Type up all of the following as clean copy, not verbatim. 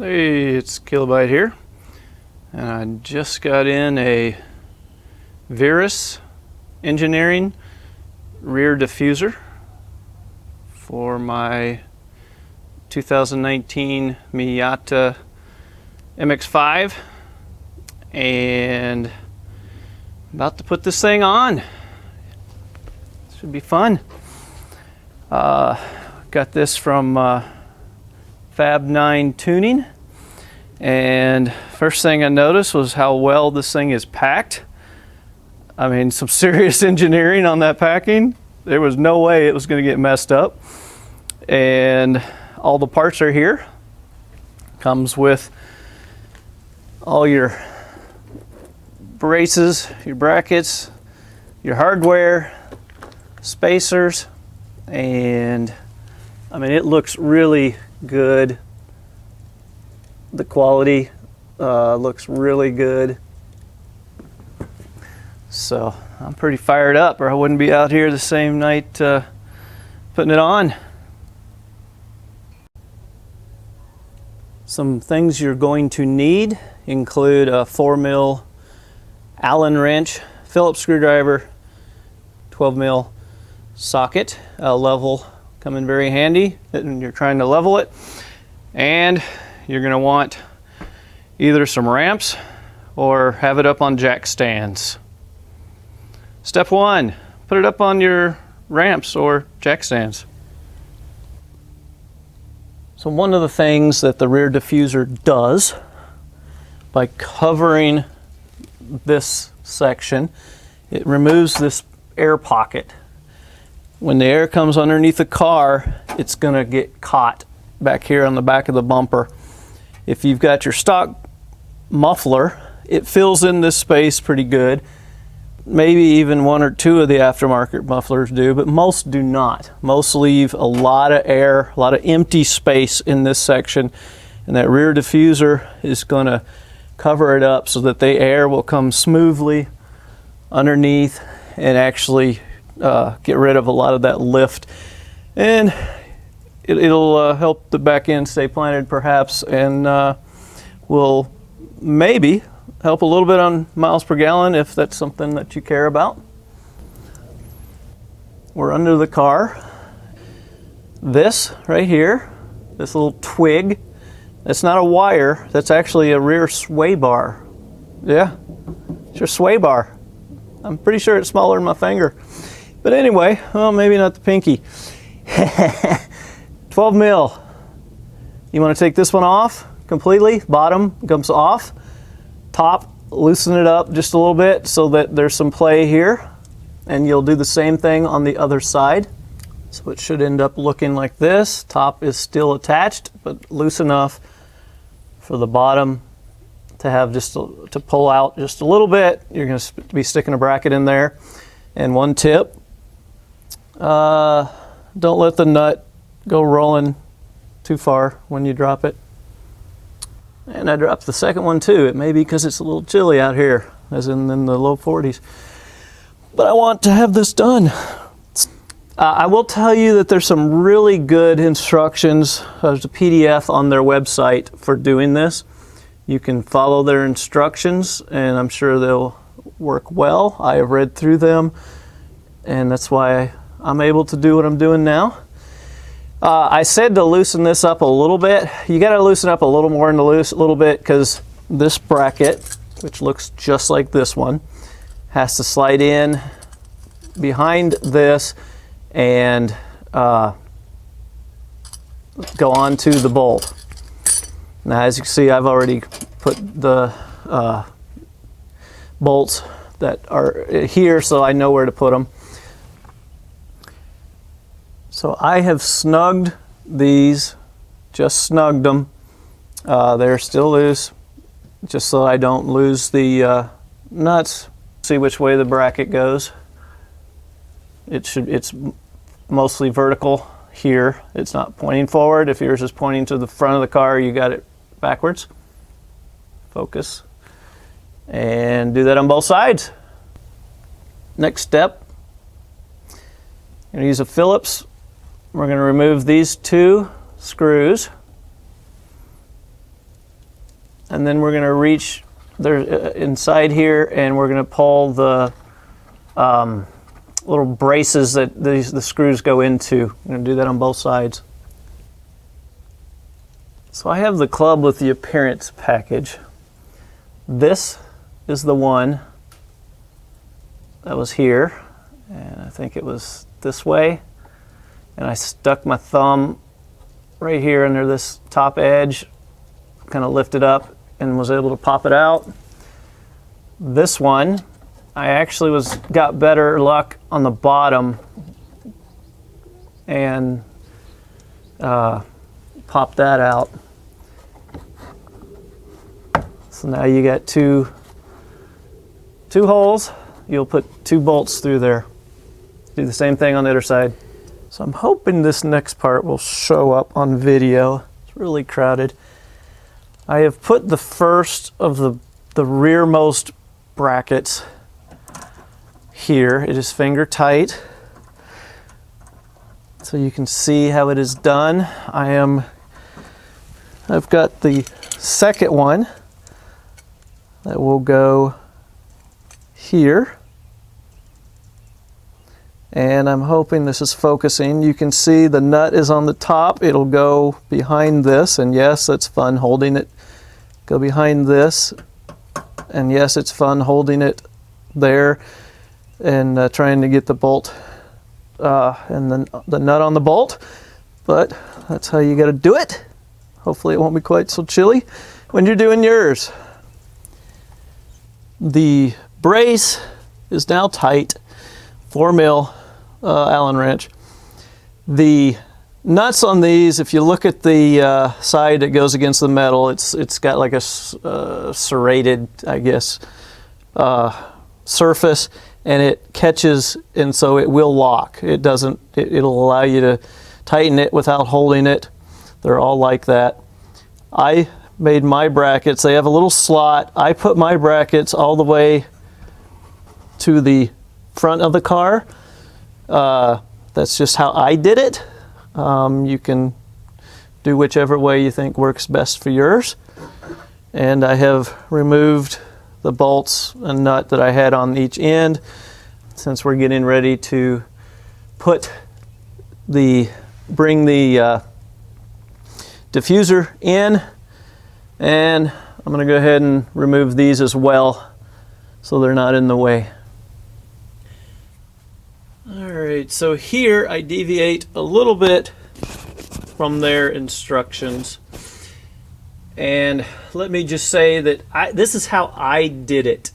Hey, it's Kilobyte here, and I just got in a Verus engineering rear diffuser for my 2019 Miata MX-5, and I'm about to put this thing on. Should be fun. Got this from Fab 9 Tuning, and first thing I noticed was how well this thing is packed. I mean, some serious engineering on that packing. There was no way it was going to get messed up, and all the parts are here. Comes with all your braces, your brackets, your hardware, spacers, and I mean, it looks really good. The quality looks really good. So I'm pretty fired up, or I wouldn't be out here the same night putting it on. Some things you're going to need include a 4mm Allen wrench, Phillips screwdriver, 12mm socket, a level come in very handy when you're trying to level it, and you're going to want either some ramps or have it up on jack stands. Step 1, put it up on your ramps or jack stands. So one of the things that the rear diffuser does by covering this section, it removes this air pocket. When the air comes underneath the car, it's going to get caught back here on the back of the bumper. If you've got your stock muffler, it fills in this space pretty good. Maybe even one or two of the aftermarket mufflers do, but most do not. Most leave a lot of air, a lot of empty space in this section, and that rear diffuser is going to cover it up so that the air will come smoothly underneath and actually get rid of a lot of that lift, and it'll help the back end stay planted perhaps, and will maybe help a little bit on miles per gallon if that's something that you care about. We're under the car. This right here, this little twig, that's not a wire, that's actually a rear sway bar. Yeah, it's your sway bar. I'm pretty sure it's smaller than my finger. But anyway, well, maybe not the pinky. 12mm. You want to take this one off completely. Bottom comes off. Top, loosen it up just a little bit so that there's some play here. And you'll do the same thing on the other side. So it should end up looking like this. Top is still attached, but loose enough for the bottom to have just to pull out just a little bit. You're going to be sticking a bracket in there. And one tip, don't let the nut go rolling too far when you drop it. And I dropped the second one too. It may be because it's a little chilly out here, as in the low 40s. But I want to have this done. I will tell you that there's some really good instructions. There's a PDF on their website for doing this. You can follow their instructions, and I'm sure they'll work well. I have read through them, and that's why I'm able to do what I'm doing now. I said to loosen this up a little bit. You got to loosen up a little more than a little bit, because this bracket, which looks just like this one, has to slide in behind this and go onto the bolt. Now, as you can see, I've already put the bolts that are here, so I know where to put them. So I have snugged these, just snugged them. They're still loose, just so I don't lose the nuts. See which way the bracket goes. It's mostly vertical here. It's not pointing forward. If yours is pointing to the front of the car, you got it backwards. Focus. And do that on both sides. Next step, I'm going to use a Phillips. We're going to remove these two screws and then we're going to reach there inside here, and we're going to pull the little braces that the screws go into. I'm going to do that on both sides. So I have the club with the appearance package. This is the one that was here, and I think it was this way, and I stuck my thumb right here under this top edge, kind of lifted up and was able to pop it out. This one, I actually got better luck on the bottom and popped that out. So now you got two holes. You'll put 2 bolts through there. Do the same thing on the other side. So I'm hoping this next part will show up on video. It's really crowded. I have put the first of the rearmost brackets here. It is finger tight. So you can see how it is done. I've got the second one that will go here, and I'm hoping this is focusing. You can see the nut is on the top. It'll go behind this, and yes, that's fun holding it. Go behind this, and yes, it's fun holding it there and trying to get the bolt and then the nut on the bolt, but that's how you got to do it. Hopefully it won't be quite so chilly when you're doing yours. The brace is now tight, 4mm Allen wrench. The nuts on these, if you look at the side that goes against the metal, it's got like a serrated, I guess, surface, and it catches, and so it will lock. It'll allow you to tighten it without holding it. They're all like that. I made my brackets. They have a little slot. I put my brackets all the way to the front of the car. That's just how I did it. You can do whichever way you think works best for yours. And I have removed the bolts and nut that I had on each end, since we're getting ready to bring the diffuser in, and I'm going to go ahead and remove these as well so they're not in the way. Alright, so here I deviate a little bit from their instructions, and let me just say that this is how I did it.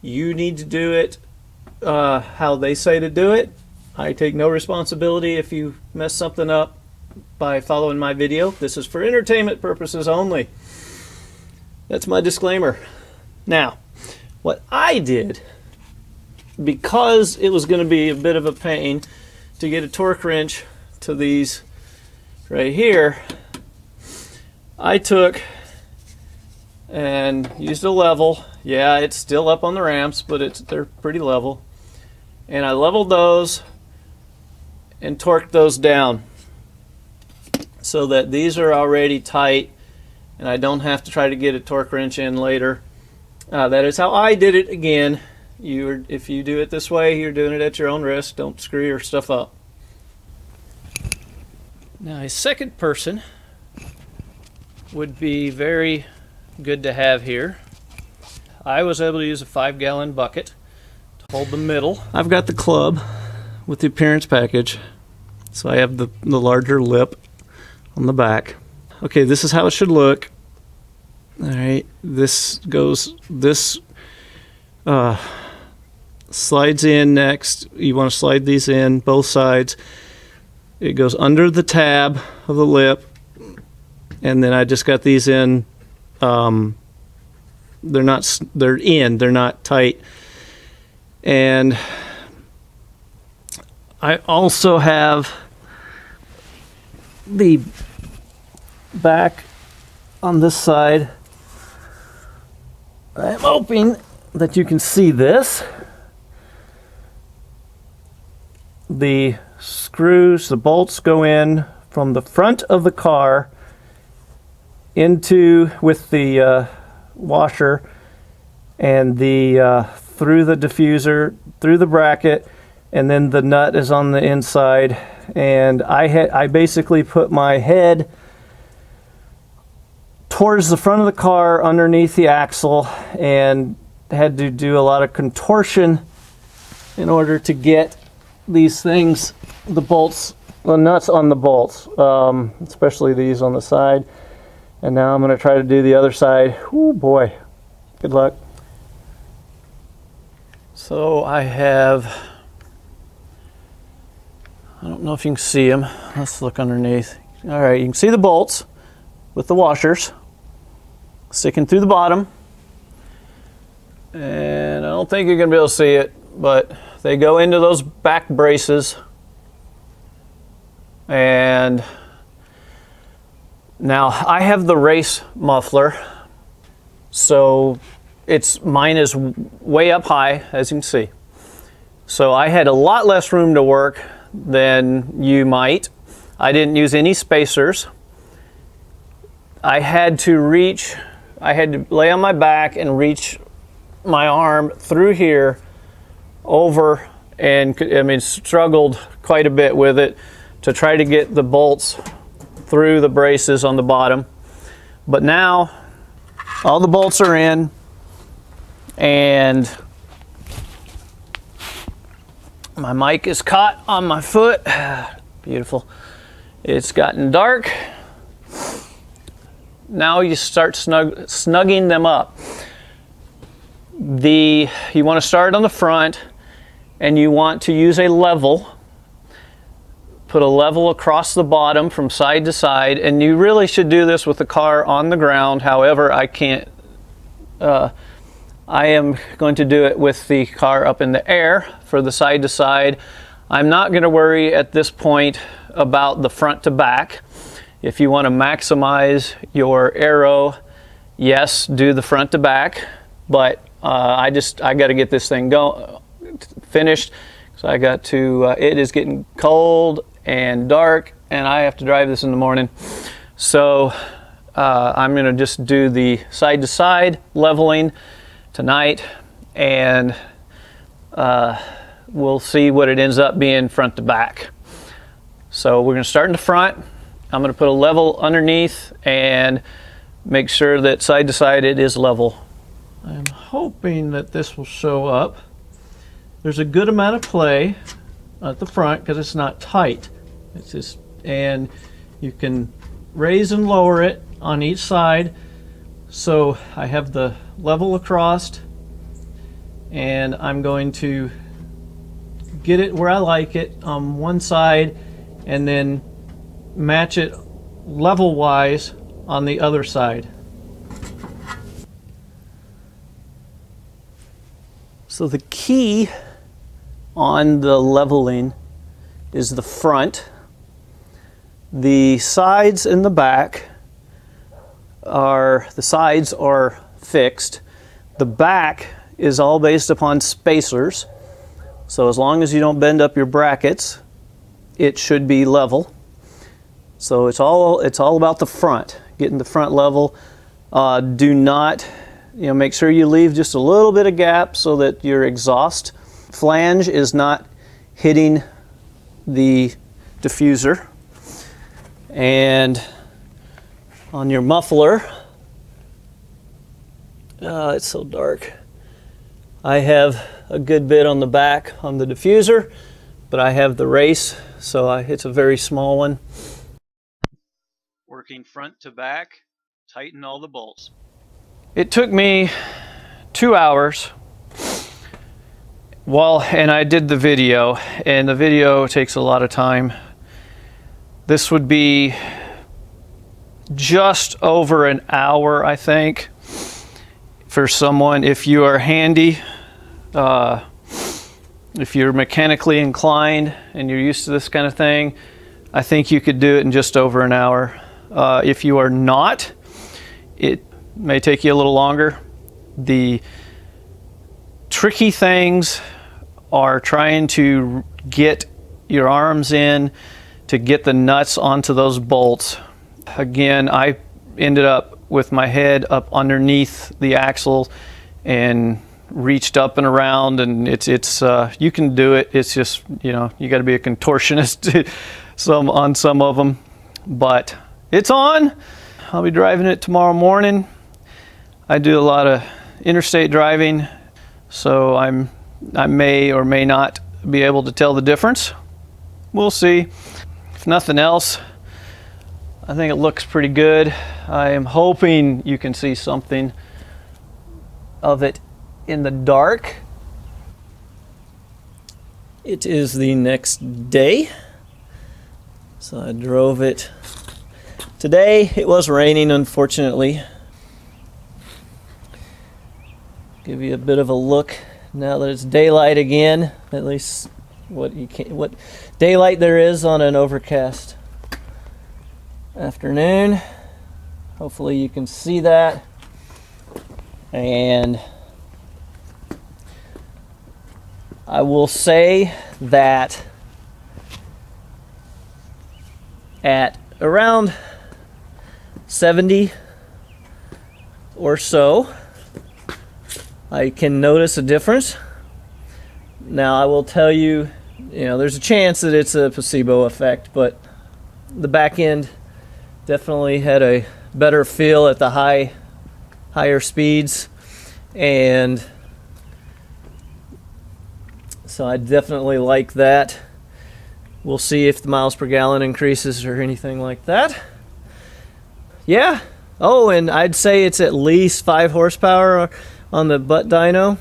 You need to do it how they say to do it. I take no responsibility if you mess something up by following my video. This is for entertainment purposes only. That's my disclaimer. Now, what I did, because it was going to be a bit of a pain to get a torque wrench to these right here, I took and used a level. Yeah, it's still up on the ramps, but they're pretty level. And I leveled those and torqued those down so that these are already tight and I don't have to try to get a torque wrench in later. That is how I did it. Again, if you do it this way, you're doing it at your own risk. Don't screw your stuff up. Now, a second person would be very good to have here. I was able to use a 5-gallon bucket to hold the middle. I've got the club with the appearance package, so I have the larger lip on the back. Okay, this is how it should look. All right, this slides in next. You want to slide these in both sides. It goes under the tab of the lip, and then I just got these in. They're not tight. And I also have the back on this side. I'm hoping that you can see this. The screws, the bolts go in from the front of the car into with the washer and the through the diffuser, through the bracket, and then the nut is on the inside. And I basically put my head towards the front of the car underneath the axle and had to do a lot of contortion in order to get these things, the bolts, the nuts on the bolts, especially these on the side. And now I'm going to try to do the other side. Oh boy, good luck. So I have, I don't know if you can see them. Let's look underneath. All right, you can see the bolts with the washers sticking through the bottom. And I don't think you're going to be able to see it, but they go into those back braces. And now I have the race muffler, so mine is way up high, as you can see. So I had a lot less room to work than you might. I didn't use any spacers. I had to lay on my back and reach my arm through here over, and I mean, struggled quite a bit with it to try to get the bolts through the braces on the bottom. But now all the bolts are in, and my mic is caught on my foot. Beautiful. It's gotten dark. Now you start snugging them up. You want to start on the front, and you want to use a level. Put a level across the bottom from side to side, and you really should do this with the car on the ground. However, I can't. I am going to do it with the car up in the air for the side to side. I'm not going to worry at this point about the front to back. If you want to maximize your aero, yes, do the front to back. But I got to get this thing finished. So I got to. It is getting cold and dark, and I have to drive this in the morning. So I'm going to just do the side to side leveling tonight, and we'll see what it ends up being front to back. So we're going to start in the front. I'm going to put a level underneath and make sure that side to side it is level. I'm hoping that this will show up. There's a good amount of play at the front because it's not tight. It's just, and you can raise and lower it on each side. So I have the level across, and I'm going to get it where I like it on one side and then match it level wise on the other side. So the key on the leveling is the front. The sides and the back are fixed. The back is all based upon spacers. So as long as you don't bend up your brackets, it should be level. So it's all about the front, getting the front level. Do not, make sure you leave just a little bit of gap so that your exhaust flange is not hitting the diffuser. And on your muffler, it's so dark. I have a good bit on the back on the diffuser, but I have the race, so it's a very small one. Working front to back, tighten all the bolts. It took me 2 hours and I did the video, and the video takes a lot of time. This would be just over an hour, I think, for someone, if you are handy, if you're mechanically inclined and you're used to this kind of thing, I think you could do it in just over an hour. If you are not, it may take you a little longer. The tricky things are trying to get your arms in to get the nuts onto those bolts. Again, ended up with my head up underneath the axle and reached up and around, and it's you can do it. It's just, you know, you got to be a contortionist on some of them, but it's on. I'll be driving it tomorrow morning. I do a lot of interstate driving, so I may or may not be able to tell the difference. We'll see. If nothing else, I think it looks pretty good. I am hoping you can see something of it in the dark. It is the next day, so I drove it today. It was raining, unfortunately. Give you a bit of a look now that it's daylight again, at least what daylight there is on an overcast afternoon. Hopefully you can see that. And I will say that at around 70 or so, I can notice a difference. Now I will tell you, there's a chance that it's a placebo effect, but the back end definitely had a better feel at the higher speeds, and so I definitely like that. We'll see if the miles per gallon increases or anything like that. Yeah. Oh, and I'd say it's at least 5 horsepower on the butt dyno.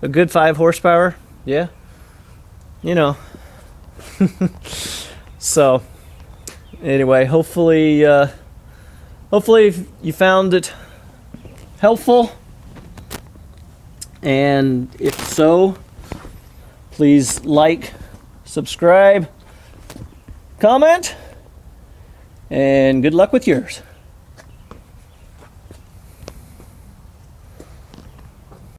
A good 5 horsepower. Yeah. So anyway, hopefully you found it helpful, and if so, please like, subscribe, comment, and good luck with yours.